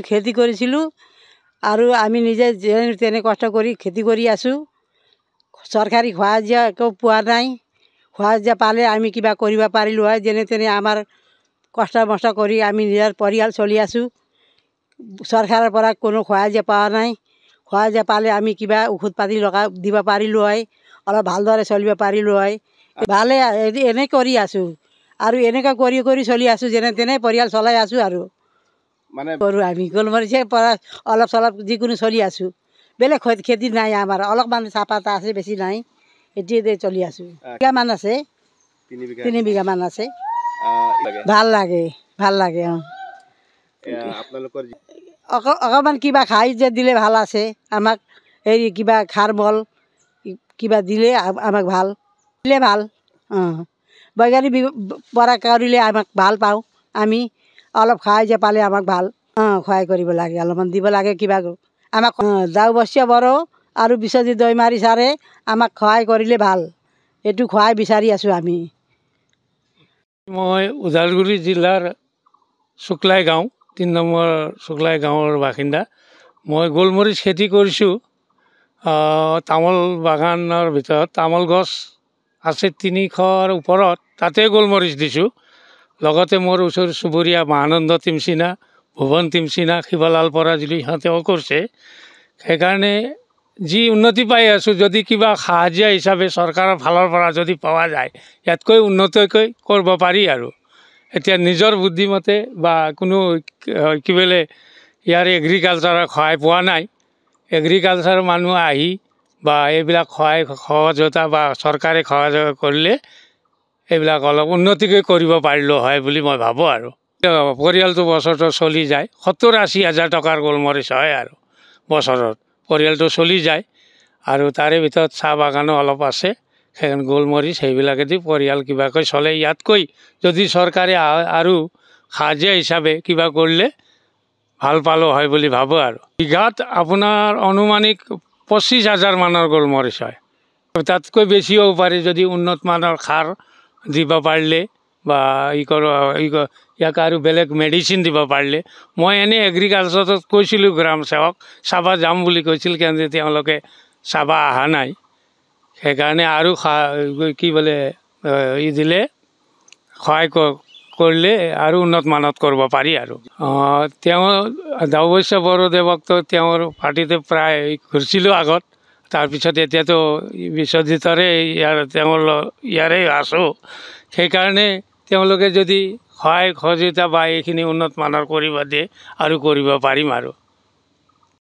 খেতি কৰিছিলোঁ আৰু আমি নিজে যেনে তেনে কষ্ট কৰি খেতি কৰি আছোঁ। চৰকাৰী সাহায্য একো পোৱা নাই। সাহায্য পালে আমি কিবা কৰিব পাৰিলোঁ হয়। যেনে তেনে আমাৰ কষ্ট মষ্ট কৰি আমি নিজৰ পৰিয়াল চলি আছোঁ। চৰকাৰৰ পৰা কোনো সাহায্য পোৱা নাই। সাহায্য পালে আমি কিবা ঔষধ পাতি দিব পাৰিলোঁ হয়, অলপ ভালদৰে চলিব পাৰিলোঁ হয়। ভালে এনে কৰি আছোঁ আৰু এনেকুৱা কৰি কৰি চলি আছোঁ, যেনে তেনে পৰিয়াল চলাই আছোঁ আৰু মানে কৰোঁ আমি গোলমৰিচৰ পৰা অলপ চলপ যিকোনো চলি আছোঁ। বেলেগ খেতি নাই আমাৰ, অলপমান চাহপাত আছে, বেছি নাই। এতিয়াতে চলি আছোঁ। বিঘামান আছে, 3 বিঘামান আছে। ভাল লাগে, ভাল লাগে। অকণমান কিবা সাহায্য দিলে ভাল আছে আমাক। হেৰি কিবা খাৰ বল কিবা দিলে আমাক ভাল দিলে ভাল। বৈজ্ঞানিক পৰা কৰিলে আমাক ভাল পাওঁ। আমি অলপ সাহায্য পালে আমাক ভাল। সহায় কৰিব লাগে, অলপমান দিব লাগে কিবা আমাক। দাওবস্য বড়ো আৰু বিশ্বজিৎ দৈমাৰী ছাৰে আমাক সহায় কৰিলে ভাল। এইটো সহায় বিচাৰি আছোঁ আমি। মই ওদালগুৰি জিলাৰ শুক্লাই গাঁও 3 নম্বৰ শুক্লাই গাঁৱৰ বাসিন্দা। মই গোলমৰিচ খেতি কৰিছোঁ। তামোল বাগানৰ ভিতৰত তামোল গছ আছে 300ৰ ওপৰত, তাতে গোলমৰিচ দিছোঁ। লগতে মোৰ ওচৰ চুবুৰীয়া মহানন্দ টিমচিনা, ভুৱন টিমচিনা, শিৱলাল পৰাজুলি সিহঁতেও কৰিছে। সেইকাৰণে যি উন্নতি পাই আছোঁ, যদি কিবা সাহায্য হিচাপে চৰকাৰৰ ফালৰ পৰা যদি পোৱা যায়, ইয়াতকৈ উন্নতকৈ কৰিব পাৰি আৰু। এতিয়া নিজৰ বুদ্ধিমতে বা কোনো কি বোলে ইয়াৰ এগ্ৰিকালচাৰৰ সহায় পোৱা নাই। এগ্ৰিকালচাৰৰ মানুহ আহি বা এইবিলাক সহযোগিতা বা চৰকাৰে সহযোগ কৰিলে এইবিলাক অলপ উন্নতিকৈ কৰিব পাৰিলোঁ হয় বুলি মই ভাবোঁ আৰু। পৰিয়ালটো বছৰটো চলি যায়। 70-80 হাজাৰ টকাৰ গোলমৰিচ হয় আৰু বছৰত পৰিয়ালটো চলি যায়। আৰু তাৰে ভিতৰত চাহ বাগানো অলপ আছে। সেইখন গোলমৰিচ সেইবিলাকেদি পৰিয়াল কিবাকৈ চলে। ইয়াতকৈ যদি চৰকাৰে আৰু সাহায্য হিচাপে কিবা কৰিলে ভাল পালোঁ হয় বুলি ভাবোঁ আৰু। বিঘাত আপোনাৰ অনুমানিক 25,000 মানৰ গোলমৰিচ হয়। তাতকৈ বেছিও হ'ব পাৰে যদি উন্নত মানৰ সাৰ দিব পাৰিলে বা ইয়াক আৰু বেলেগ মেডিচিন দিব পাৰিলে। মই এনেই এগ্ৰিকালচাৰত কৈছিলোঁ গ্ৰাম সেৱক চাব যাম বুলি কৈছিল, কিন্তু তেওঁলোকে চাব অহা নাই। সেইকাৰণে আৰু কি বোলে দিলে সহায় কৰিলে আৰু উন্নত মানত কৰিব পাৰি আৰু। তেওঁ দাওবস্য বড়োদেৱকতো তেওঁৰ পাৰ্টিতে প্ৰায় ঘূৰিছিলোঁ আগত। তাৰপিছত এতিয়াতো বিশ্বজিতৰে ইয়াৰে আছোঁ। সেইকাৰণে তেওঁলোকে যদি সহায় সহযোগিতা বা এইখিনি উন্নত মানৰ কৰিব দিয়ে আৰু কৰিব পাৰিম আৰু।